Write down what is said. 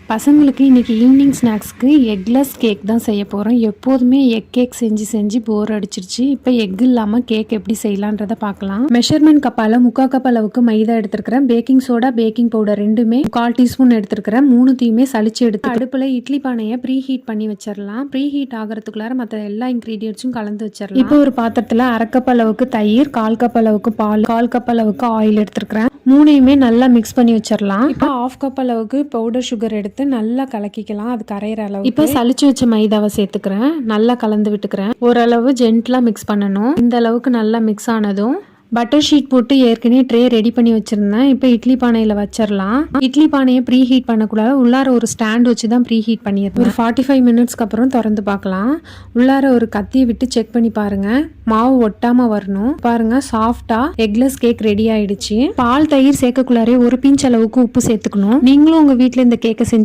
பசங்களுக்கு இன்றைக்கி evening ஸ்நாக்ஸ்க்கு eggless cake தான் செய்ய போகிறோம். எப்போதுமே எக் கேக் செஞ்சு செஞ்சு போர் அடிச்சிருச்சு. இப்போ எக் இல்லாமல் கேக் எப்படி செய்யலான்றதை பார்க்கலாம். மெஷர்மெண்ட் கப்பால் 3/4 கப் அளவுக்கு மைதா எடுத்துருக்கிறேன். பேக்கிங் சோடா, பேக்கிங் பவுடர் ரெண்டுமே 1/4 டீஸ்பூன் எடுத்துருக்கிறேன். மூணுத்தையுமே சளிச்சு எடுத்து அடுப்பில் இட்லி பானையை ப்ரீ ஹீட் பண்ணி வச்சிடலாம். ப்ரீ ஹீட் ஆகிறதுக்குள்ளார மற்ற எல்லா இன்க்ரீடியன்ஸும் கலந்து வச்சிடலாம். இப்போ ஒரு பாத்திரத்தில் 1/2 கப் அளவுக்கு தயிர், 1/4 கப் அளவுக்கு பால், 1/4 கப் அளவுக்கு ஆயில் எடுத்துருக்கிறேன். மூணையுமே நல்லா மிக்ஸ் பண்ணி வச்சிடலாம். இப்போ 1/2 கப் அளவுக்கு பவுடர் சுகர் எடுத்து நல்லா கலக்கிக்கலாம். அது கரையிற அளவு. இப்போ சளிச்சு வச்ச மைதாவை சேர்த்துக்கிறேன். நல்லா கலந்து விட்டுக்கிறேன். ஓரளவு ஜென்ட்லா மிக்ஸ் பண்ணணும். இந்த அளவுக்கு நல்லா மிக்ஸ் ஆனதும் பட்டர் ஷீட் போட்டு ஏற்கனவே ட்ரே ரெடி பண்ணி வச்சிருந்தேன். இப்போ இட்லி பானையில் வச்சிடலாம். இட்லி பானையை ப்ரீ ஹீட் பண்ணக்கூடாது. உள்ளார ஒரு ஸ்டாண்ட் வச்சு தான் ப்ரீ ஹீட் பண்ணியிருந்தேன். ஒரு 45 மினிட்ஸ்க்கு அப்புறம் திறந்து பார்க்கலாம். உள்ளார ஒரு கத்தியை விட்டு செக் பண்ணி பாருங்க. மாவு ஒட்டாம வரணும். பாருங்க, சாஃப்டா எக்லெஸ் கேக் ரெடி ஆயிடுச்சு. பால், தயிர் சேர்க்கக்குள்ளாரே ஒரு பிஞ்ச் அளவுக்கு உப்பு சேர்த்துக்கணும். நீங்களும் உங்க வீட்டில் இந்த கேக்கை செஞ்சு